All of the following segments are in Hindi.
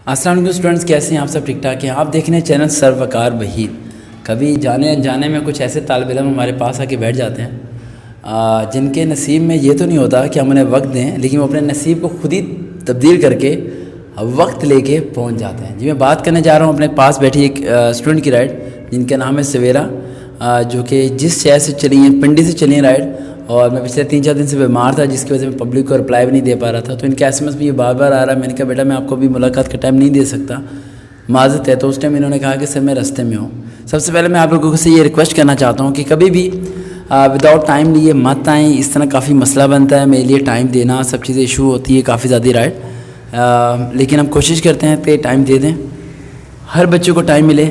अस्सलाम वालेकुम स्टूडेंट्स, कैसे हैं आप सब? ठीक ठाक हैं? आप देख रहे हैं चैनल सर्वकार वहीद। कभी जाने अनजाने में कुछ ऐसे तालिब इल्म हमारे पास आके बैठ जाते हैं जिनके नसीब में ये तो नहीं होता कि हम उन्हें वक्त दें, लेकिन वो अपने नसीब को खुद ही तब्दील करके वक्त लेके पहुंच जाते हैं। जी, मैं बात करने जा रहा हूँ अपने पास बैठी एक स्टूडेंट की राइड, जिनका नाम है सवेरा, जो कि जिस शहर से चली हैं, पिंडी से चली हैं राइड। और मैं पिछले 3-4 दिन से बीमार था, जिसकी वजह से मैं पब्लिक को रिप्लाई भी नहीं दे पा रहा था। तो इनके SMS भी ये बार बार आ रहा है। मैंने कहा बेटा मैं आपको भी मुलाकात का टाइम नहीं दे सकता, माज़रत है। तो उस टाइम इन्होंने कहा कि सर मैं रास्ते में हूँ। सबसे पहले मैं आप लोगों से ये रिक्वेस्ट करना चाहता हूँ कि कभी भी विदाउट टाइम लिए मत आएँ। इस तरह काफ़ी मसला बनता है, मेरे लिए टाइम देना सब चीज़ें इशू होती है काफ़ी ज़्यादा राइड। लेकिन हम कोशिश करते हैं कि टाइम दे दें, हर बच्चे को टाइम मिले,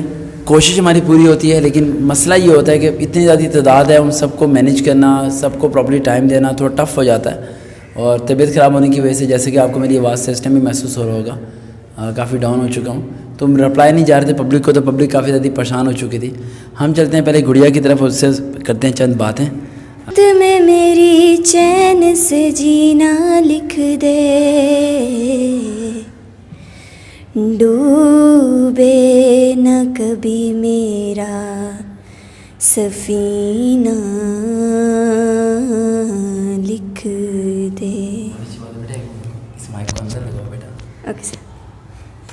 कोशिश हमारी पूरी होती है। लेकिन मसला ये होता है कि इतनी ज़्यादा तादाद है, उन सबको मैनेज करना, सबको प्रॉपर्ली टाइम देना थोड़ा टफ़ हो जाता है। और तबीयत ख़राब होने की वजह से, जैसे कि आपको मेरी आवाज़ से इस टाइम भी महसूस हो रहा होगा, काफ़ी डाउन हो चुका हूँ। तो रिप्लाई नहीं जा रहे थे पब्लिक को, तो पब्लिक काफ़ी ज़्यादा परेशान हो चुकी थी। हम चलते हैं पहले गुड़िया की तरफ, उससे करते हैं चंद बातें। तुम्हें मेरी चैन से जीना लिख दे, डूबे न कभी मेरा सफीना लिख दे। इस माइक को अंदर लगाओ बेटा। Okay sir.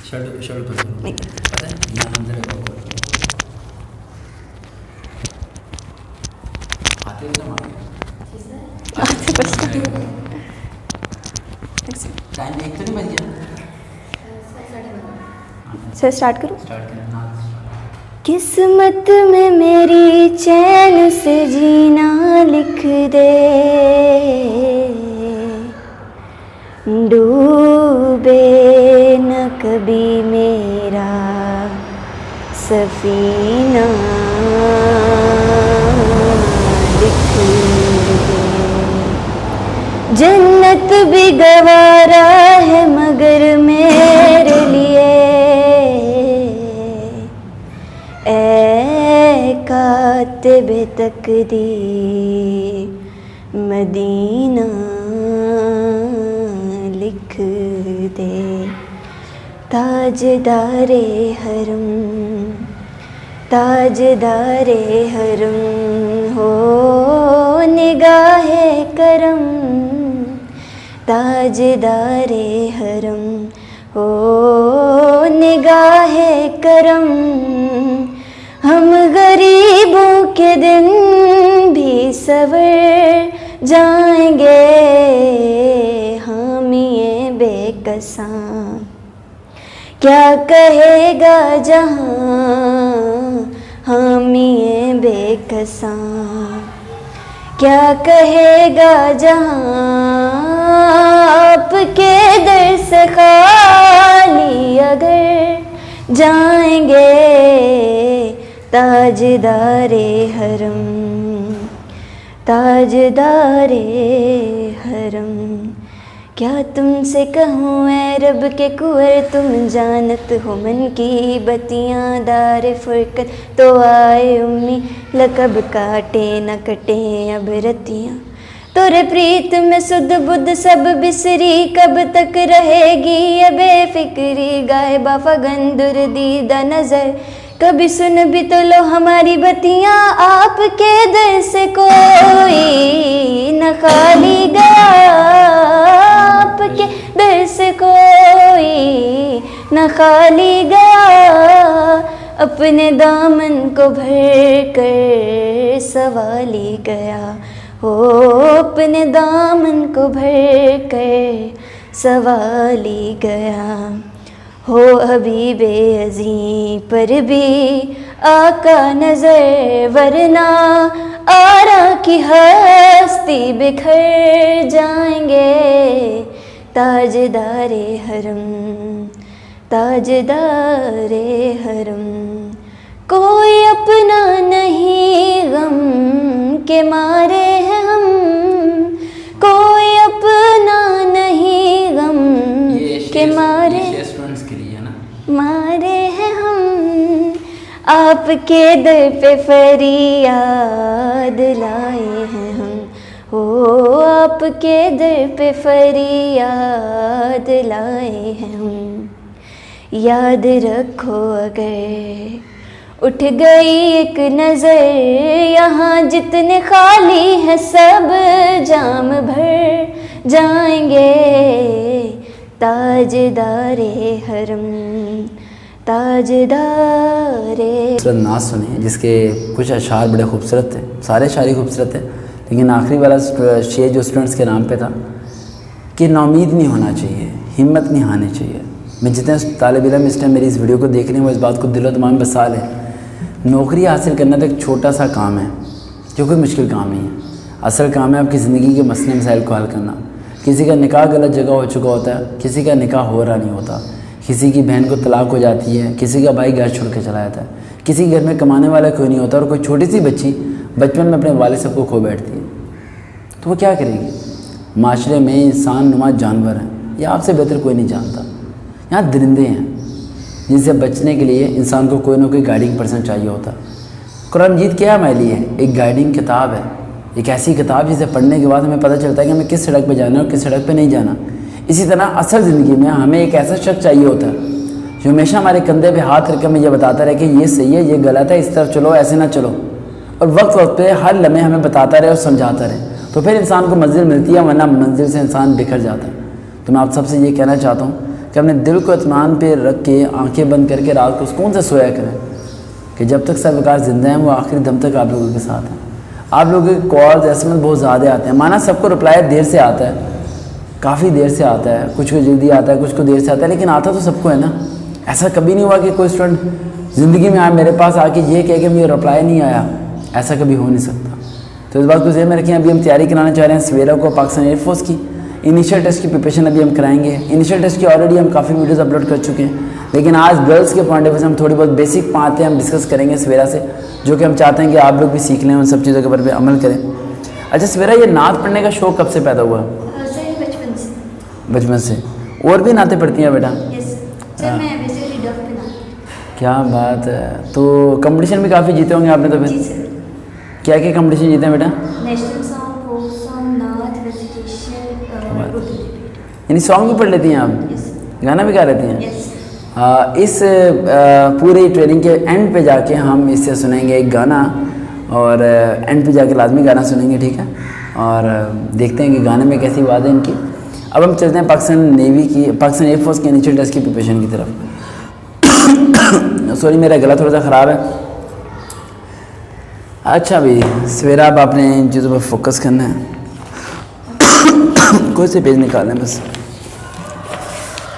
शर्ट पर पता है यहाँ अंदर लगाओ। आते हैं ना टाइम एक तो नहीं बज गया सर? स्टार्ट करूँ? स्टार्ट करना। किस्मत में मेरी चैन से जीना लिख दे, डूबे न कभी मेरा सफीना लिख दे। जन्नत भी गवारा है मगर मेरे लिए, ऐ कातिबे तकदीर मदीना लिख दे। ताजदारे हरम, ताजदारे हरम हो निगाहे करम, ताजदारे हरम हो निगाहे करम। हम गरीबों के दिन भी सवर जाएंगे, हामिए बेकसां क्या कहेगा जहां, हामिए बेकसां क्या कहेगा जहां। आपके दर से खाली अगर जाएंगे, ताजदारे हरम, ताजदारे हरम। क्या तुमसे कहूँ ऐ रब के कुंवर, तुम जानत हो मन की बतियाँ। दार फुरकत तो आए उम्मी, लकब काटे न कटे अब रतियाँ। तोरे प्रीत में सुध बुध सब बिसरी, कब तक रहेगी ये बेफिक्री। गाए बाफगन दुर्दीदा नजर, कभी सुन भी तो लो हमारी बतियाँ। आपके दर से कोई न खाली गया, आपके दर से कोई न खाली गया। अपने दामन को भर कर सवाली गया, हो अपने दामन को भर कर सवाली गया। हो हबीबे अज़ीं पर भी आका नज़र, वरना आरा की हस्ती बिखर जाएंगे। ताजदारे हरम, ताजदारे हरम। कोई अपना नहीं गम के मारे हैं हम, कोई अपना नहीं गम के मारे मारे हैं हम। आपके दर पे फरियाद लाए हैं हम, हो आपके दर पे फरियाद लाए हैं हम। याद रखो अगर उठ गई एक नज़र यहाँ जितने खाली है सब जाम भर जाएंगे। ताजदारे हरम ताजदारे। नात सुनी जिसके कुछ अशार बड़े खूबसूरत थे, सारे शायरी खूबसूरत थे, लेकिन आखिरी वाला शेर जो स्टूडेंट्स के नाम पे था कि नाउमीद नहीं होना चाहिए, हिम्मत नहीं हारनी चाहिए। मैं जितने तालिब इल्म इस टाइम मेरी इस वीडियो को देख रहे हैं वो इस बात को दिलो दिमाग में बसा लें, नौकरी हासिल करना तो एक छोटा सा काम है जो कोई मुश्किल काम नहीं है। असल काम है आपकी ज़िंदगी के मसले मसाइल को हल करना। किसी का निकाह गलत जगह हो चुका होता है, किसी का निकाह हो रहा नहीं होता, किसी की बहन को तलाक हो जाती है, किसी का भाई घर छोड़ के चला जाता है, किसी घर में कमाने वाला कोई नहीं होता और कोई छोटी सी बच्ची बचपन में अपने वालिद साहब को खो बैठती है, तो वो क्या करेगी। माशरे में इंसान नुमा जानवर हैं, यह आपसे बेहतर कोई नहीं जानता। यहाँ दरिंदे हैं जिनसे बचने के लिए इंसान को कोई ना कोई गाइडिंग पर्सन चाहिए होता। कुरान मजीद क्या हमारे लिए एक गाइडिंग किताब है, एक ऐसी किताब जिसे पढ़ने के बाद हमें पता चलता है कि हमें किस सड़क पे जाना है और किस सड़क पे नहीं जाना। इसी तरह असल ज़िंदगी में हमें एक ऐसा शख्स चाहिए होता है जो हमेशा हमारे कंधे पे हाथ रख कर हमें यह बताता रहे कि ये सही है, ये गलत है, इस तरफ चलो, ऐसे ना चलो, और वक्त वक्त पे हर लम्हे हमें बताता रहे और समझाता रहे, तो फिर इंसान को मंजिल मिलती है, वरना मंजिल से इंसान बिखर जाता है। तो मैं आप सबसे ये कहना चाहता हूँ कि अपने दिल को इत्मीनान पे रख के आंखें बंद करके रात को सुकून से सोया करें कि जब तक सरवकार ज़िंदा हैं वो आखिरी दम तक आप लोगों के साथ हैं। आप लोगों के कॉल्स एसएमएस बहुत ज़्यादा आते हैं, माना सबको रिप्लाई देर से आता है, काफ़ी देर से आता है, कुछ को जल्दी आता है, कुछ को देर से आता है, लेकिन आता तो सबको है ना। ऐसा कभी नहीं हुआ कि कोई स्टूडेंट ज़िंदगी में आया मेरे पास आके ये कह के मुझे रिप्लाई नहीं आया, ऐसा कभी हो नहीं सकता। तो इस बात को ज़हन में रखें। अभी हम तैयारी कराना चाह रहे हैं सवेरा को पाकिस्तान एयरफोर्स की इनिशियल टेस्ट की प्रिपरेशन अभी हम कराएंगे। इनिशियल टेस्ट की ऑलरेडी हम काफ़ी वीडियोस अपलोड कर चुके हैं, लेकिन आज गर्ल्स के पॉइंट ऑफ व्यू से हम थोड़ी बहुत बेसिक बातें हम डिस्कस करेंगे सवेरा से, जो कि हम चाहते हैं कि आप लोग भी सीख लें, उन सब चीज़ों के ऊपर भी अमल करें। अच्छा सवेरा, ये नात पढ़ने का शौक़ कब से पैदा हुआ? बचपन से। और भी नाते पढ़ती हैं बेटा? क्या बात है। तो कंपटीशन भी काफ़ी जीते होंगे आपने तो फिर? क्या क्या कंपटीशन जीते हैं बेटा? नेशनल सॉन्ग, फोक सॉन्ग, नात, रेसिटेशन, यानी सॉन्ग भी पढ़ लेती हैं आप? गाना भी गा लेती हैं? इस पूरी ट्रेनिंग के एंड पे जाके हम इससे सुनेंगे एक गाना, और एंड पे जाके लाजमी गाना सुनेंगे, ठीक है? और देखते हैं कि गाने में कैसी बात है इनकी। अब हम चलते हैं पाकिस्तान नेवी की, पाकिस्तान एयरफोर्स के इनिशियल टेस्ट की प्रिपरेशन की तरफ। सॉरी मेरा गला थोड़ा सा ख़राब है। अच्छा भाई सवेरा, अब आपने इन चीज़ों पर फोकस करना है। कोई से पेज निकालना है बस।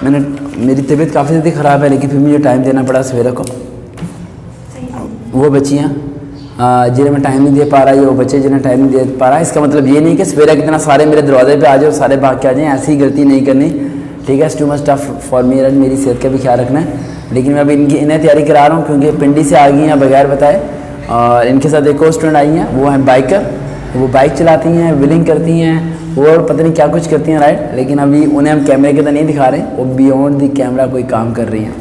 मेरी तबीयत काफ़ी ज़्यादा ख़राब है, लेकिन फिर मुझे टाइम देना पड़ा सवेरा को। वो बच्चियाँ जिन्हें मैं टाइम नहीं दे पा रहा, ये वो बच्चे जिन्हें टाइम नहीं दे पा रहा। इसका मतलब ये नहीं कि सवेरा कितना सारे मेरे दरवाजे पे आ जाओ, सारे भाग के आ जाएँ, ऐसी गलती नहीं करनी, ठीक है? Too much tough for me, मेरी सेहत का भी ख्याल रखना है। लेकिन मैं अभी इन्हें तैयारी करा रहा हूँ क्योंकि पिंडी से आ गई हैं बगैर बताए, और इनके साथ एक और स्टूडेंट आई हैं, वो हैं बाइकर, वो बाइक चलाती हैं, व्हीलिंग करती हैं, और पता नहीं क्या कुछ करती हैं, राइट? लेकिन अभी उन्हें हम कैमरे के अंदर नहीं दिखा रहे, वो बियॉन्ड द कैमरा कोई काम कर रही हैं,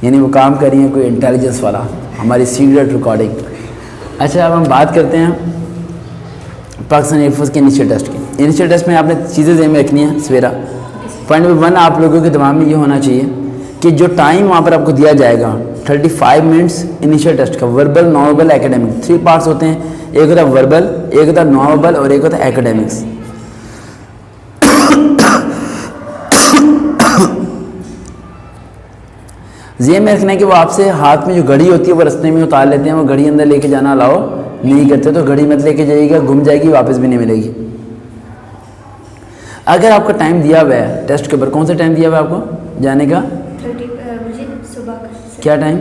यानी वो काम कर रही हैं कोई इंटेलिजेंस वाला, हमारी सीक्रेट रिकॉर्डिंग। अच्छा अब हम बात करते हैं पाकिस्तान एयरफोर्स के इनिशियल टेस्ट की। इनिशियल टेस्ट में आपने चीज़ें ज़हन में रखनी है सवेरा। पॉइंट नंबर 1 आप लोगों के दिमाग में ये होना चाहिए कि जो टाइम वहाँ पर आपको दिया जाएगा 35 मिनट्स इनिशियल टेस्ट का, verbal, non verbal, academic, 3 parts होते हैं। एक होता है वर्बल, एक होता है नॉन वर्बल, और एक होता है एकेडमिक्स। ये में रखना है कि वो आपसे हाथ में जो घड़ी होती है वो रास्ते में उतार लेते हैं, वो घड़ी अंदर लेके जाना अलाउ नहीं करते, तो घड़ी मत लेके जाइएगा, गुम जाएगी, वापस भी नहीं मिलेगी। अगर आपका टाइम दिया हुआ है टेस्ट के ऊपर, कौन सा टाइम दिया हुआ है आपको जाने का? 30 बजे सुबह का। क्या टाइम?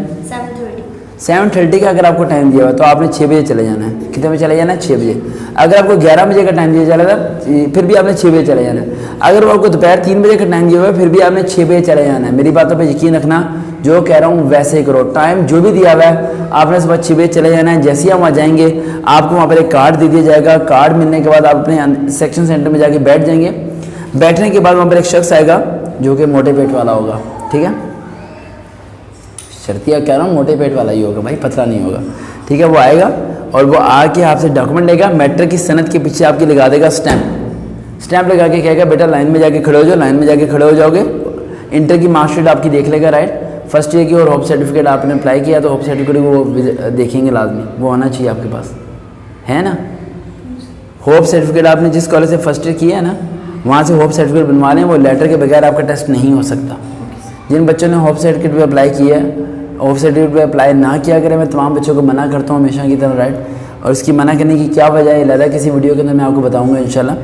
7:30 का अगर आपको टाइम दिया हुआ है तो आपने 6 बजे चले जाना है। कितने बजे चले जाना है? 6 बजे। अगर आपको 11 बजे का टाइम दिया जा रहा था फिर भी आपने 6 बजे चले जाना है। अगर वो आपको दोपहर 3 बजे का टाइम दिया हुआ है फिर भी आपने 6 बजे चले जाना है। मेरी बातों पर यकीन रखना, जो कह रहा हूँ वैसे ही करो। टाइम जो भी दिया हुआ है आपने सुबह 6 बजे चले जाना है। जैसे ही हम वहाँ जाएंगे आपको वहाँ पर एक कार्ड दे दिया जाएगा। कार्ड मिलने के बाद आप अपने सेक्शन सेंटर में जाके बैठ जाएंगे। बैठने के बाद वहाँ पर एक शख्स आएगा जो कि मोटे पेट वाला होगा, ठीक है? शर्तिया कह रहा हूँ, मोटे पेट वाला ही होगा भाई, पतला नहीं होगा, ठीक है? वो आएगा और वो आके आपसे डॉक्यूमेंट लेगा, मैट्रिक की सनद के पीछे आपकी लगा देगा स्टैंप। स्टैंप लगा के कहेगा बेटा लाइन में जाके खड़े हो जाओ। लाइन में जाके खड़े हो जाओगे, इंटर की मार्कशीट आपकी देख लेगा, राइट। फर्स्ट ईयर की और होप सर्टिफिकेट आपने अप्लाई किया तो होप सर्टिफिकेट वो देखेंगे लाजमी, वो होना चाहिए आपके पास, है ना। होप सर्टिफिकेट आपने जिस कॉलेज से फर्स्ट ईयर किया है ना, वहाँ से होप सर्टिफिकेट बनवा लें, वो लेटर के बगैर आपका टेस्ट नहीं हो सकता। जिन बच्चों ने होप सर्टिफिकेट पे अप्लाई किया है, होप सर्टिफिकेट पे अप्लाई ना किया करें, मैं तमाम बच्चों को मना करता हूँ हमेशा की तरह, राइट। और इसकी मना करने की क्या वजह है लगा किसी वीडियो के अंदर मैं आपको बताऊँगा इंशाल्लाह।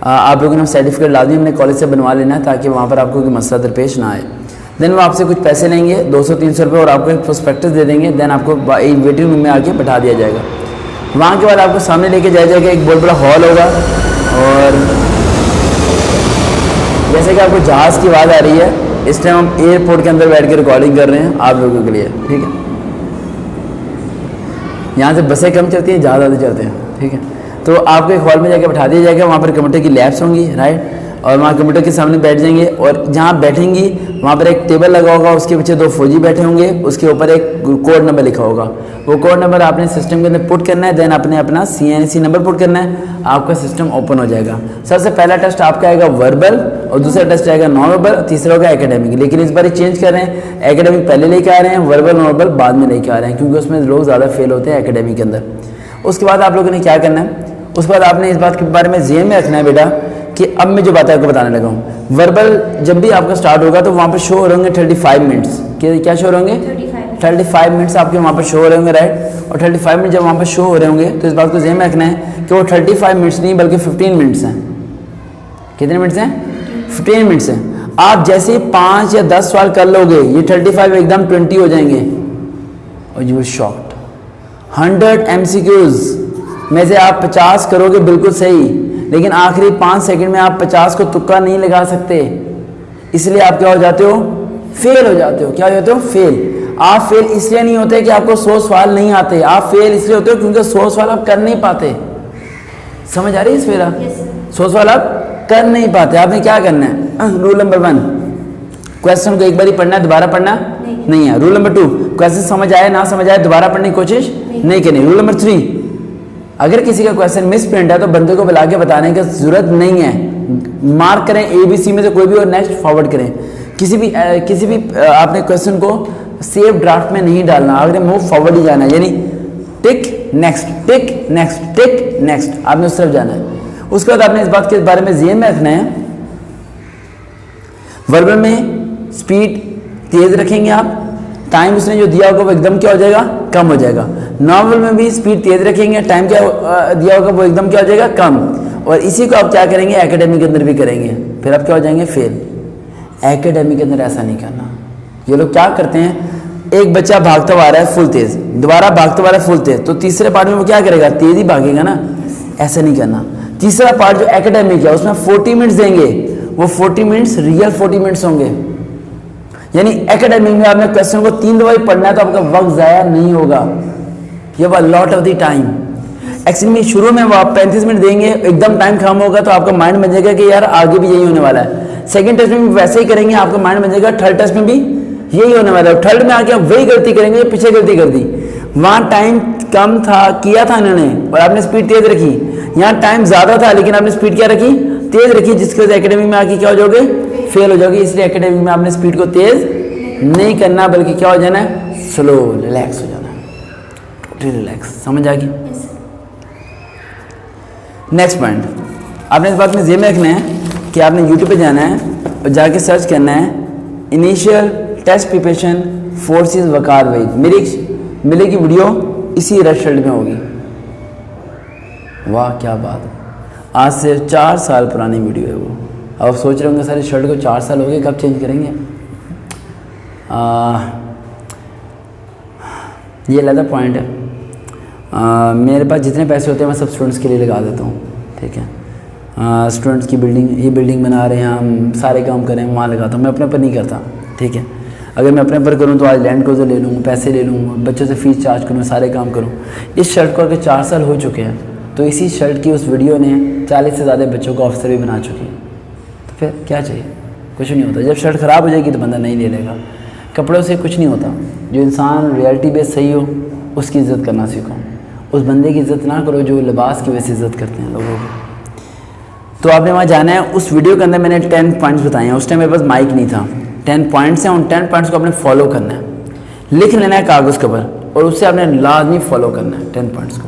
आप लोगों ने सर्टिफिकेट लाजमी अपने कॉलेज से बनवा लेना है ताकि वहाँ पर आपको कोई मसला दरपेश ना आए। देन वो आपसे कुछ पैसे लेंगे 200-300 रुपये और आपको एक प्रोस्पेक्टस दे देंगे। देन आपको एक वेटिंग रूम में आके बैठा दिया जाएगा। वहाँ के बाद आपको सामने लेके जाया जाएगा, एक बहुत बड़ा हॉल होगा और जैसे कि आपको जहाज़ की आवाज़ आ रही है, इस टाइम हम एयरपोर्ट के अंदर बैठ के रिकॉर्डिंग कर रहे हैं आप लोगों के लिए, ठीक है। यहाँ से बसें कम चलती हैं, जहाज़ ज़्यादा चलते हैं, ठीक है। तो आपको एक हॉल में जाकर बैठा दिया जाएगा, वहाँ पर कंप्यूटर की लैब्स होंगी, राइट। और वहाँ कंप्यूटर के सामने बैठ जाएंगे और जहाँ बैठेंगी वहाँ पर एक टेबल लगा होगा, उसके पीछे 2 फौजी बैठे होंगे, उसके ऊपर एक कोड नंबर लिखा होगा। वो कोड नंबर आपने सिस्टम के अंदर पुट करना है। देन आपने अपना CNC नंबर पुट करना है, आपका सिस्टम ओपन हो जाएगा। सबसे पहला टेस्ट आपका आएगा वर्बल और दूसरा टेस्ट आएगा नॉन वर्बल, तीसरा होगा एकेडमिक। लेकिन इस बार चेंज कर रहे हैं, एकेडमिक पहले लेके आ रहे हैं, वर्बल नॉन वर्बल बाद में लेके आ रहे हैं, क्योंकि उसमें लोग ज़्यादा फेल होते हैं एकेडमिक के अंदर। उसके बाद आप लोगों ने क्या करना है, उसके बाद आपने इस बात के बारे में ज़हन में रखना है बेटा कि अब मैं जो बात आपको बताने लगा हूँ, वर्बल जब भी आपका स्टार्ट होगा तो वहाँ पर शो हो रहे होंगे 35 मिनट्स। क्या शो हो रहे होंगे? 35 मिनट्स आपके वहाँ पर शो हो रहे होंगे, राइट। और 35 मिनट जब वहाँ पर शो हो रहे होंगे तो इस बात को ज़हन में रखना है कि वो 35 मिनट्स नहीं बल्कि 15 मिनट्स हैं। कितने मिनट्स हैं? 15 मिनट्स हैं। आप जैसे ही 5 या 10 सवाल कर लोगे, ये 35 एकदम 20 हो जाएंगे और यू विल शॉक्ड। 100 MCQs में से आप 50 करोगे बिल्कुल सही, लेकिन आखिरी 5 सेकंड में आप 50 को तुक्का नहीं लगा सकते, इसलिए आप क्या हो जाते हो? फेल हो जाते हो। क्या हो जाते हो? फेल। आप फेल इसलिए नहीं होते कि आपको 100 सवाल नहीं आते, आप फेल इसलिए होते हो क्योंकि 100 सवाल आप कर नहीं पाते। समझ आ रही है इस फेरा? 100 सवाल आप कर नहीं पाते। आपने क्या करना है? रूल नंबर 1, क्वेश्चन को एक बार ही पढ़ना है, दोबारा पढ़ना नहीं है। रूल नंबर 2, क्वेश्चन समझ आए ना समझ आए दोबारा पढ़ने की कोशिश नहीं करनी। रूल नंबर 3, अगर किसी का क्वेश्चन मिस प्रिंट है तो बंदे को बुला के बताने की जरूरत नहीं है, मार्क करें ABC में से कोई भी और नेक्स्ट फॉरवर्ड करें। किसी भी आपने क्वेश्चन को सेव ड्राफ्ट में नहीं डालना, अगर मूव फॉरवर्ड ही जाना है, यानी tick next tick next tick next, आपने उस तरफ जाना है। उसके बाद आपने इस बात के बारे में ज़हन में रखना है, वर्बल में स्पीड तेज रखेंगे आप, टाइम उसने जो दिया होगा वो एकदम क्या हो जाएगा? कम हो जाएगा। नॉर्मल में भी स्पीड तेज रखेंगे, टाइम क्या दिया होगा वो एकदम क्या हो जाएगा? कम। और इसी को आप क्या करेंगे? एकेडमिक के अंदर भी करेंगे, फिर आप क्या हो जाएंगे? फेल। एकेडमिक के अंदर ऐसा नहीं करना। ये लोग क्या करते हैं, एक बच्चा भागता हुआ आ रहा है फुल तेज, दोबारा भागता हुआ आ रहा है फुल तेज, तो तीसरे पार्ट में वो क्या करेगा? तेज ही भागेगा ना, ऐसा नहीं करना। तीसरा पार्ट जो एकेडमिक है उसमें 40 मिनट्स देंगे, वो 40 मिनट्स रियल 40 मिनट्स होंगे। यानी एकेडमिक में आपने क्वेश्चन को 3 दफा पढ़ना है तो आपका वक्त ज़ाया नहीं होगा, ये वो lot of the time. Actually में शुरू में वो आप 35 मिनट देंगे, एकदम टाइम खत्म होगा तो आपका माइंड बन जाएगा कि यार आगे भी यही होने वाला है। सेकंड टेस्ट में भी वैसे ही करेंगे, आपका माइंड बन जाएगा थर्ड टेस्ट में भी यही होने वाला है। थर्ड में आके आप वही गलती करेंगे, पीछे गलती कर दी, वहाँ टाइम कम था किया था इन्होंने और आपने स्पीड तेज रखी, यहाँ टाइम ज़्यादा था लेकिन आपने स्पीड क्या रखी? तेज रखी, जिसकी वजह से एकेडमिक में आके क्या हो जाओगे? फेल हो जाओगे। इसलिए एकेडमिक में आपने स्पीड को तेज नहीं करना बल्कि क्या हो जाना है? स्लो, रिलैक्स हो जाना, टोटली रिलैक्स। समझ आ गई? नेक्स्ट पॉइंट, आपने इस बात में ज़हन में रखना है कि आपने यूट्यूब पे जाना है और जाके सर्च करना है इनिशियल टेस्ट प्रिपरेशन फोर्सेस वकार वहीद। मिलेगी वीडियो इसी रेड शर्ट में होगी। वाह क्या बात है, आज से 4 साल पुरानी वीडियो है वो। अब आप सोच रहे होंगे सर इस शर्ट को 4 साल हो गए, कब चेंज करेंगे? ये अलग पॉइंट है। मेरे पास जितने पैसे होते हैं मैं सब स्टूडेंट्स के लिए लगा देता हूँ, ठीक है। स्टूडेंट्स की बिल्डिंग, ये बिल्डिंग बना रहे हैं हम, सारे काम करें वहाँ लगाता हूँ, मैं अपने पर नहीं करता, ठीक है। अगर मैं अपने पर करूँ तो आज लैंड कोज़र ले लूँ, पैसे ले लूँ, बच्चों से फ़ीस चार्ज करूँ, सारे काम करूँ। इस शर्ट को अगर 4 साल हो चुके हैं तो इसी शर्ट की उस वीडियो ने 40 से ज़्यादा बच्चों को ऑफिसर भी बना चुकी है, तो फिर क्या चाहिए? कुछ नहीं होता। जब शर्ट ख़राब हो जाएगी तो बंदा नहीं ले लेगा। कपड़ों से कुछ नहीं होता। जो इंसान रियलिटी बेस सही हो उसकी इज़्ज़त करना सीखो, उस बंदे की इज़्ज़त ना करो जो लिबास की वजह से इज़्ज़त करते हैं लोगों की। तो आपने वहाँ जाना है। उस वीडियो के अंदर मैंने 10 पॉइंट्स बताए हैं। उस टाइम मेरे पास माइक नहीं था, 10 पॉइंट्स हैं, उन 10 पॉइंट्स को आपने फॉलो करना है, लिख लेना है कागज़ के ऊपर और उससे आपने लाजमी फॉलो करना है 10 पॉइंट्स को।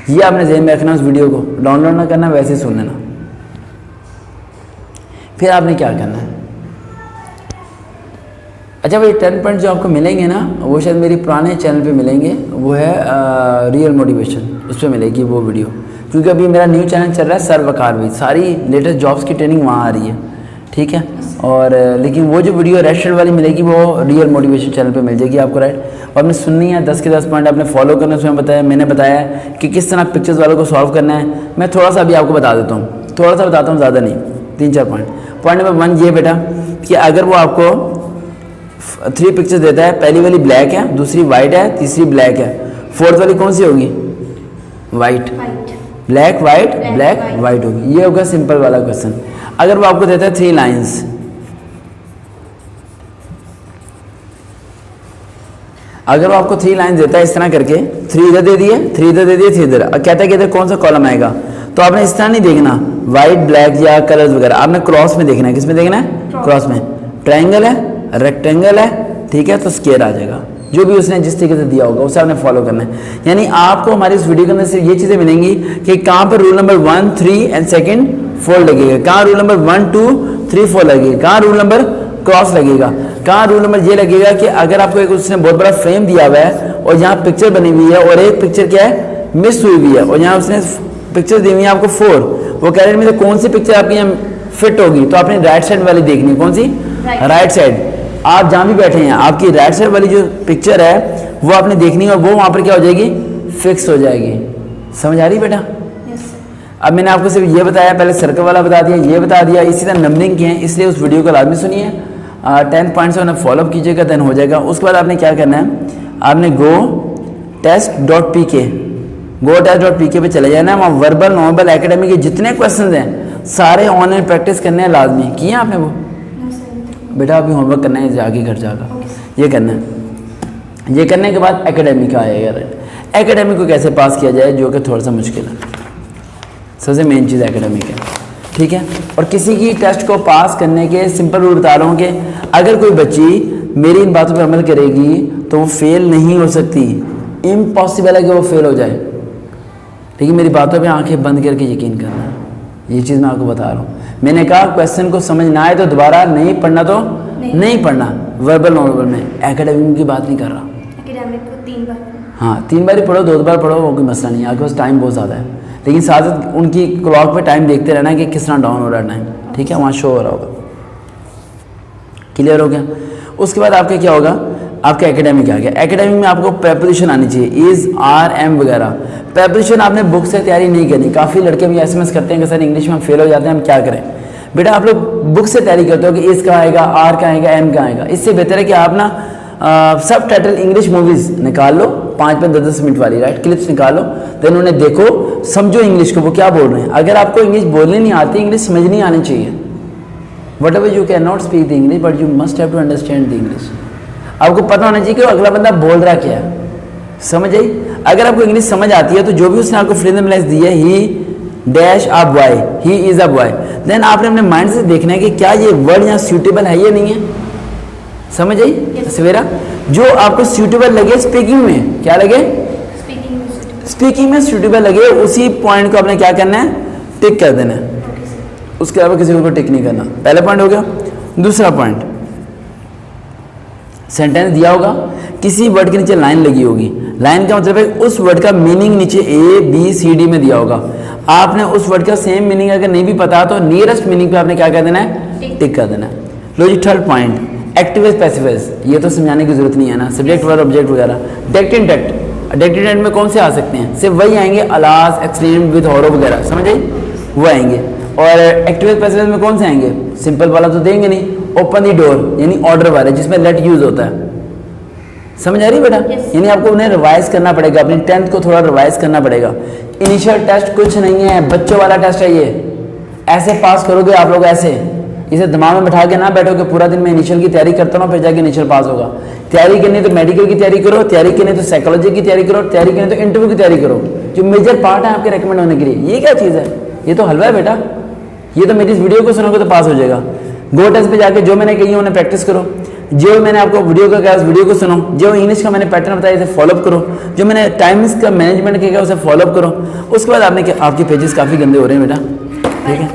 ये आपने ज़हन में रखना, उस वीडियो को डाउनलोड ना करना, वैसे ही सुन लेना। फिर आपने क्या करना है, अच्छा भाई 10 पॉइंट जो आपको मिलेंगे ना, वो शायद मेरी पुराने चैनल पे मिलेंगे, वो है रियल मोटिवेशन, उस पर मिलेगी वो वीडियो, क्योंकि अभी मेरा न्यू चैनल चल रहा है सर्व आकार भी, सारी लेटेस्ट जॉब्स की ट्रेनिंग वहाँ आ रही है, ठीक है। और लेकिन वो जो वीडियो रेड शेड वाली मिलेगी वो रियल मोटिवेशन चैनल पे मिल जाएगी आपको, राइट। और आपने सुननी है 10 के 10 पॉइंट आपने फॉलो करना है। उसमें बताया, मैंने बताया कि किस तरह पिक्चर्स वालों को सॉल्व करना है। मैं थोड़ा सा अभी आपको बता देता हूँ, थोड़ा सा बताता हूँ, ज़्यादा नहीं, 3-4 पॉइंट। पॉइंट नंबर 1 ये बेटा कि अगर वो आपको 3 पिक्चर्स देता है, पहली वाली ब्लैक है, दूसरी वाइट है, तीसरी ब्लैक है, फोर्थ वाली कौन सी होगी? White. Black white, black white होगी, ये होगा सिंपल वाला क्वेश्चन। अगर वो आपको देता है 3 लाइन्स, अगर वो आपको 3 लाइन्स देता है इस तरह करके, 3 इधर दे दिए, 3 इधर दे दिए, 3 इधर, कहता है कि इधर कौन सा कॉलम आएगा, तो आपने इस तरह नहीं देखना वाइट ब्लैक या कलर्स वगैरह, आपने क्रॉस में देखना है। किस में देखना है? क्रॉस में। ट्रायंगल है, रेक्टेंगल है, ठीक है, तो स्क्वायर आ जाएगा। जो भी उसने जिस तरीके से दिया होगा उसे आपने फॉलो करना है। यानी आपको हमारी इस वीडियो के अंदर सिर्फ ये चीज़ें मिलेंगी कि कहाँ पर rule number 1, 3 and second four लगेगा, कहाँ रूल नंबर 1, 2, 3, 4 लगेगा, कहाँ रूल नंबर क्रॉस लगेगा, कहाँ रूल नंबर ये लगेगा कि अगर आपको एक उसने बहुत बड़ा फ्रेम दिया हुआ है और यहाँ पिक्चर बनी हुई है और एक पिक्चर क्या है मिस हुई हुई है और यहाँ उसने पिक्चर दी हुई है आपको 4, वो कह रहे हैं मुझे कौन सी पिक्चर आपकी यहाँ फिट होगी, तो आपने राइट साइड वाली देखनी है। कौन सी? Right side. आप जहाँ भी बैठे हैं आपकी राइट साइड वाली जो पिक्चर है वो आपने देखनी है और वो वहाँ पर क्या हो जाएगी? फिक्स हो जाएगी। समझ आ रही बेटा? अब मैंने आपको सिर्फ ये बताया, पहले सर्कल वाला बता दिया, ये बता दिया, इसी तरह नंबरिंग की है, इसलिए उस वीडियो को लाजमी सुनिए। 10 पॉइंट से उन्हें फॉलोअप कीजिएगा, देन हो जाएगा। उसके बाद आपने क्या करना है, आपने go-test.pk पे चले जाना है। वहाँ वर्बल नॉर्मल एकेडमी के जितने क्वेश्चन हैं सारे ऑनलाइन प्रैक्टिस करने हैं लाजमी। किए आपने वो? बेटा अभी होमवर्क करना है, आगे घर जाकर ये करना है। ये करने के बाद एकेडमी का आएगा। एकेडमी को कैसे पास किया जाए, जो कि थोड़ा सा मुश्किल है, सबसे मेन चीज़ एकेडमिक है, ठीक है। और किसी की टेस्ट को पास करने के सिंपल रूल बता रहा हूँ कि अगर कोई बच्ची मेरी इन बातों पर अमल करेगी तो वो फेल नहीं हो सकती, इम्पॉसिबल है कि वो फेल हो जाए। लेकिन मेरी बातों पे आंखें बंद करके यकीन करना, ये चीज़ मैं आपको बता रहा हूँ। मैंने कहा क्वेश्चन को समझ ना आए तो दोबारा नहीं पढ़ना, तो नहीं पढ़ना। वर्बल नॉर्मल में, एकेडमिक की बात नहीं कर रहा। एकेडमिक को 3 बार, हाँ 3 बार ही पढ़ो, 2 बार पढ़ो, वो कोई मसला नहीं है। आपके पास टाइम बहुत ज़्यादा है, लेकिन साथ साथ उनकी क्लॉक पे टाइम देखते रहना कि किस तरह डाउन हो रहा है टाइम, ठीक है, वहाँ शो हो रहा होगा। क्लियर हो गया? उसके बाद आपका क्या होगा, आपका एकेडमिक आ गया। एकेडमिक में आपको प्रेपोजिशन आनी चाहिए, इज़, आर, एम वगैरह। प्रेपोजिशन आपने बुक से तैयारी नहीं करनी। काफ़ी लड़के भी SMS करते हैं कि सर इंग्लिश में हम फेल हो जाते हैं, हम क्या करें। बेटा आप लोग बुक से तैयारी करते हो कि इज़ कहाँ आएगा, आर कहाँ आएगा, एम कहाँ आएगा। इससे बेहतर है कि आप ना सब टाइटल इंग्लिश मूवीज़ निकाल लो, 5-10 मिनट वाली, राइट, क्लिप्स निकाल लो, देन उन्हें देखो, समझो इंग्लिश को वो क्या बोल रहे हैं। अगर आपको इंग्लिश बोलनी नहीं आती, इंग्लिश समझनी आनी चाहिए। Whatever you can not speak the English but you must have to understand the English. आपको पता होना चाहिए कि अगला बंदा बोल रहा क्या है, समझ आई? अगर आपको इंग्लिश समझ आती है तो जो भी उसने आपको फ्रीडम लेस दी है, he dash a boy, he is a boy, then आपने अपने माइंड से देखना है कि क्या ये वर्ड यहाँ सूटेबल है या नहीं है। समझ आई? सवेरा जो आपको सूटेबल लगे स्पीकिंग में, क्या लगे? स्पीकिंग में सूटेबल लगे, उसी पॉइंट को आपने क्या करना है, टिक कर देना है। उसके अलावा किसी को टिक नहीं करना। पहला पॉइंट हो गया। दूसरा पॉइंट, सेंटेंस दिया होगा, किसी वर्ड के नीचे लाइन लगी होगी। लाइन का मतलब है उस वर्ड का मीनिंग नीचे ABCD में दिया होगा। आपने उस वर्ड का सेम मीनिंग अगर नहीं भी पता तो नियरेस्ट मीनिंग पे आपने क्या कर देना है, टिक कर देना है। लो जी, थर्ड पॉइंट, एक्टिव पैसिव। ये तो समझाने की जरूरत नहीं है ना, सब्जेक्ट वर्ब ऑब्जेक्ट वगैरह। डेक्ट इंडेक्ट, डेक्ट इंडेक्ट में कौन से आ सकते हैं, सिर्फ वही आएंगे, अलास, एक्सलेम, विद, हॉरो वगैरह, समझ आई, वो आएंगे। और एक्टिव पैसिव में कौन से आएंगे, सिंपल वाला तो देंगे नहीं, ओपन दी डोर यानी ऑर्डर वाले जिसमें लेट यूज होता है। समझ आ रही बेटा? यानी आपको उन्हें रिवाइज करना पड़ेगा, अपनी 10th को थोड़ा रिवाइज करना पड़ेगा। इनिशियल टेस्ट कुछ नहीं है, बच्चों वाला टेस्ट है ये। ऐसे पास करोगे आप लोग, ऐसे इसे दिमाग में बैठा के ना बैठो कि पूरा दिन मैं इनिशियल की तैयारी करता हूँ फिर जाके इनिशियल पास होगा। तैयारी करनी तो मेडिकल की तैयारी करो, तैयारी करनी तो साइकोलॉजी की तैयारी करो, तैयारी करनी तो इंटरव्यू की तैयारी करो, जो मेजर पार्ट है आपके रिकमेंड होने के लिए। ये क्या चीज़ है, ये तो हलवा है बेटा। ये तो मेरी इस वीडियो को सुनोगे तो पास हो जाएगा। गो टेस्ट पे जाके जो मैंने कही है उन्हें प्रैक्टिस करो, जो मैंने आपको वीडियो का कहा उस वीडियो को सुनो, जो इंग्लिश का मैंने पैटर्न बताया इसे फॉलोअप करो, जो मैंने टाइमिंग्स का मैनेजमेंट किया उसे फॉलोअप करो। उसके बाद आपने आपके पेजेस काफ़ी गंदे हो रहे हैं बेटा, ठीक है,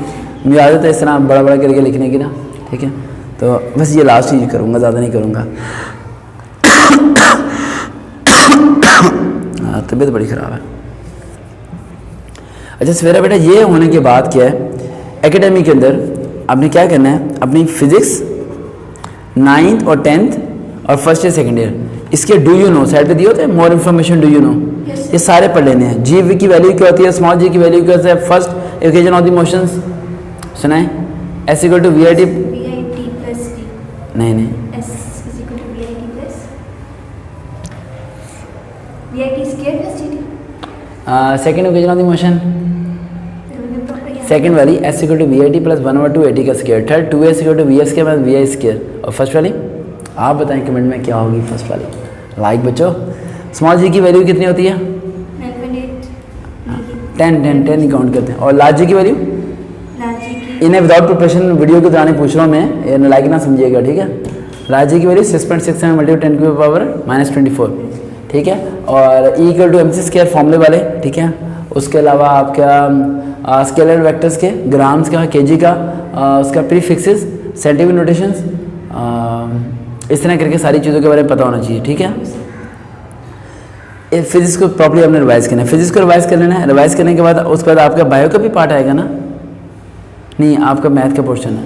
मुझे आदत है इस तरह बड़ा बड़ा करके लिखने की ना, ठीक है। तो बस ये लास्ट चीज़ करूँगा, ज़्यादा नहीं करूँगा। तबीयत बड़ी ख़राब है। अच्छा सवेरा बेटा, ये होने के बाद क्या है, एकेडमी के अंदर आपने क्या करना है, अपनी फिजिक्स 9th और 10th और फर्स्ट ईयर सेकेंड ईयर इसके डू यू नो साइड पे दिए होते हैं, more information do you know, ये सारे पढ़ लेने हैं। जी वी की वैल्यू क्या होती है, स्मॉल जी की वैल्यू क्या होती है, first equation of the motions सुनाए, s equal to v i t, नहीं second equation of the motion, second वाली s equal to v i t plus 1/2 AT का square, third 2s equal to v s square plus v i square, और फर्स्ट वाली आप बताएं कमेंट में क्या होगी फर्स्ट वाली। लाइक बच्चों, स्मॉल जी की वैल्यू कितनी होती है, 10 ही काउंट करते हैं, और लार्ज जी की वैल्यू, इन्हें विदाउट प्रिपरेशन वीडियो के दौरान पूछ रहा हूँ मैं, ये लाइक ना समझिएगा, ठीक है। लार्ज जी की वैल्यू 6.67 × 10⁻⁻24, ठीक है, और E equal to M C square फॉर्मूले वाले, ठीक है। उसके अलावा आपका स्केलर वेक्टर्स के, ग्राम्स का, केजी का, उसका प्रीफिक्सेस, साइंटिफिक नोटेशंस, इस तरह करके सारी चीज़ों के बारे में पता होना चाहिए, ठीक है। फिजिक्स को प्रॉपर्ली आपने रिवाइज करना है, फिजिक्स को रिवाइज कर लेना है। रिवाइज करने के बाद उसके बाद आपका बायो का भी पार्ट आएगा ना, नहीं आपका मैथ का पोर्शन है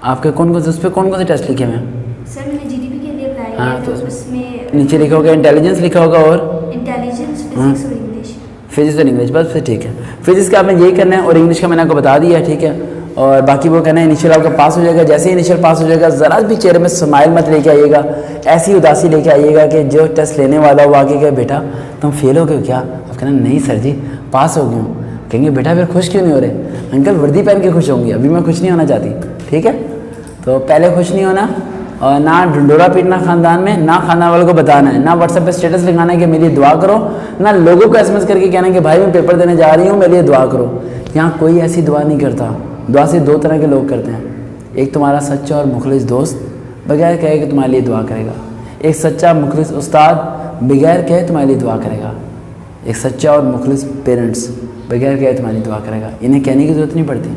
आपका, कौन से टेस्ट लिखे हुए हैं सर, मैंने जीडीपी के लिए अप्लाई हाँ, किया तो उसमें नीचे लिखा होगा इंटेलिजेंस लिखा होगा, और इंटेलिजेंस, फिजिक्स और इंग्लिश, फिजिक्स और इंग्लिश, बस फिर ठीक है। फिजिक्स का आपने यही करना है, और इंग्लिश का मैंने आपको बता दिया, ठीक है। और बाकी वो कहना है इनिशियल आपका पास हो जाएगा, जैसे ही इनिशियल पास हो जाएगा ज़रा भी चेहरे में स्माइल मत लेके आइएगा, ऐसी उदासी लेके आइएगा कि जो टेस्ट लेने वाला वो आगे कहे बेटा तुम फेल हो गए हो क्या, आप कहना नहीं सर जी पास हो गई हूँ, कहेंगे बेटा फिर खुश क्यों नहीं हो रहे, अंकल वर्दी पहन के खुश होंगी, अभी मैं खुश नहीं होना चाहती, ठीक है। तो पहले खुश नहीं होना, और ना ढंडोरा पीटना खानदान में, ना खाना वालों को बताना है, ना व्हाट्सएप पे स्टेटस लगाना है कि मेरे लिए दुआ करो, ना लोगों को एसएमएस करके कहना है कि भाई मैं पेपर देने जा रही हूँ मेरे लिए दुआ करो। यहाँ कोई ऐसी दुआ नहीं करता, दुआ से दो तरह के लोग करते हैं, एक तुम्हारा सच्चा और मुखलिस दोस्त बगैर कहे कि तुम्हारे लिए दुआ करेगा, एक सच्चा मुखलिस उस्ताद बगैर कहे तुम्हारे लिए दुआ करेगा, एक सच्चा और मुखलिस पेरेंट्स बगैर कहे तुम्हारे लिए दुआ करेगा। इन्हें कहने की ज़रूरत नहीं पड़ती,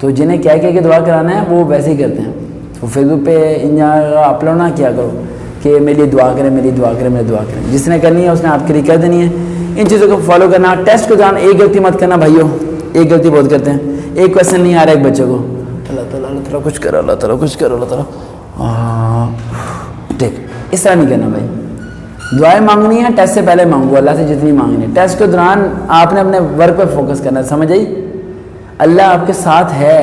तो जिन्हें कह के दुआ कराना है वो वैसे ही करते हैं। तो फेसबुक पे इन अपलोड ना किया करो कि मेरे लिए दुआ करें, मेरी दुआ करें, मेरी दुआ करें, जिसने करनी है उसने आपके लिए कर देनी है। इन चीज़ों को फॉलो करना, टेस्ट को जान, एक गलती मत करना भाइयों, एक गलती बहुत करते हैं, एक क्वेश्चन नहीं आ रहा एक बच्चे को, अल्लाह ताला कुछ करो, अल्लाह ताला कुछ करो, अल्लाह ताला ठीक, इस तरह नहीं करना भाई। दुआएं मांगनी है टेस्ट से पहले मांगो, अल्लाह से जितनी मांगनी है, टेस्ट के दौरान आपने अपने वर्क पर फोकस करना है, समझ आई। अल्लाह आपके साथ है,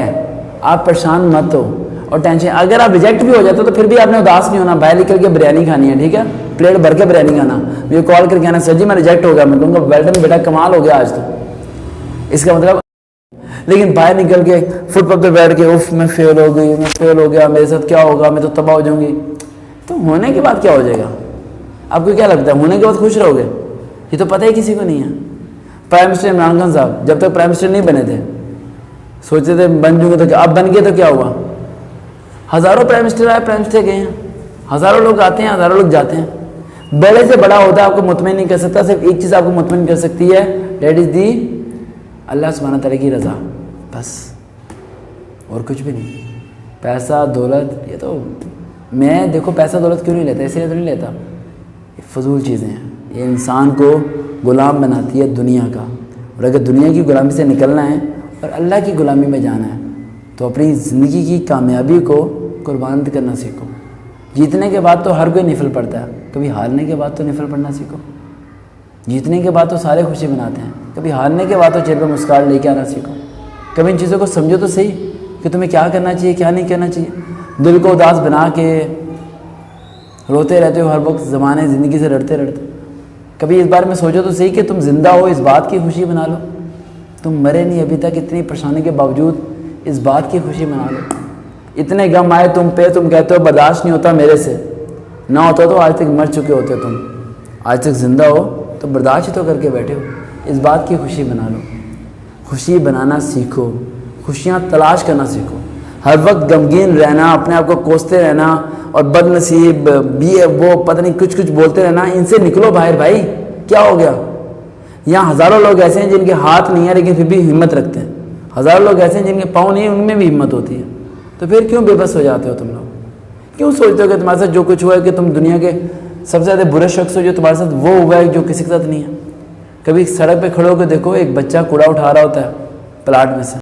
आप परेशान मत हो और टेंशन, अगर आप रिजेक्ट भी हो जाते हो तो फिर भी आपने उदास नहीं होना, बाहर निकल के बिरयानी खानी है, ठीक है, प्लेट भर के बिरयानी खाना, मुझे कॉल करके आना सर जी मैं रिजेक्ट हो गया, मैं कहूँगा वेल डन बेटा कमाल हो गया आज तो, इसका मतलब। लेकिन बाहर निकल के फुटपाथ पे बैठ के उफ मैं फेल हो गई, मैं फेल हो गया, मेरे साथ क्या होगा, मैं तो तबाह हो जाऊंगी, तो होने के बाद क्या हो जाएगा, आपको क्या लगता है होने के बाद खुश रहोगे, ये तो पता ही किसी को नहीं है। प्राइम मिनिस्टर इमरान खान साहब जब तक प्राइम मिनिस्टर नहीं बने थे सोचते थे बन जूंगे, तो क्या अब बन गए तो क्या हुआ, हज़ारों प्राइम मिनिस्टर आए, प्राइम मिनिस्टर गए हैं, हज़ारों लोग आते हैं, हज़ारों लोग जाते हैं। बड़े से बड़ा होता है आपको मुतमईन नहीं कर सकता, सिर्फ एक चीज़ आपको मुतमईन कर सकती है, डेट इज़ दी अल्लाह सुब्हानहू तआला की रज़ा, बस और कुछ भी नहीं। पैसा दौलत ये तो मैं देखो पैसा दौलत क्यों नहीं लेता, इसलिए तो नहीं लेता, ये फजूल चीज़ें हैं, ये इंसान को ग़ुलाम बनाती है दुनिया का, और अगर दुनिया की ग़ुलामी से निकलना है और अल्लाह की ग़ुलामी में जाना है तो अपनी ज़िंदगी की कामयाबी को कुर्बान करना सीखो। जीतने के बाद तो हर कोई निफल पड़ता है, कभी हारने के बाद तो निफल पड़ना सीखो। जीतने के बाद तो सारे खुशी मनाते हैं, कभी हारने के बाद तो चेहरे पर मुस्कान लेके आना सीखो। कभी इन चीज़ों को समझो तो सही कि तुम्हें क्या करना चाहिए क्या नहीं करना चाहिए। दिल को उदास बना के रोते रहते हो हर वक्त, ज़माने ज़िंदगी से लड़ते लड़ते, कभी इस बारे में सोचो तो सही कि तुम ज़िंदा हो, इस बात की खुशी मना लो, तुम मरे नहीं अभी तक, इतनी परेशानी के बावजूद इस बात की खुशी मना लो। इतने गम आए तुम पे, तुम कहते हो बर्दाश्त नहीं होता मेरे से, ना होता तो आज तक मर चुके होते तुम, आज तक ज़िंदा हो तो बर्दाश्त ही तो करके बैठे हो, इस बात की खुशी बना लो। खुशी बनाना सीखो, खुशियाँ तलाश करना सीखो। हर वक्त गमगीन रहना, अपने आप को कोसते रहना और बदनसीब भी वो पता नहीं कुछ कुछ बोलते रहना, इनसे निकलो बाहर भाई। क्या हो गया? यहाँ हज़ारों लोग ऐसे हैं जिनके हाथ नहीं है लेकिन फिर भी हिम्मत रखते हैं। हज़ारों लोग ऐसे हैं जिनके पाँव नहीं है, उनमें भी हिम्मत होती है। तो फिर क्यों बेबस हो जाते हो तुम लोग? क्यों सोचते हो कि तुम्हारे साथ जो कुछ हुआ है कि तुम दुनिया के सबसे ज़्यादा बुरे शख्स हो जो तुम्हारे साथ वो हुआ है जो किसी के साथ नहीं है? कभी सड़क पे खड़े होकर देखो, एक बच्चा कूड़ा उठा रहा होता है प्लाट में से,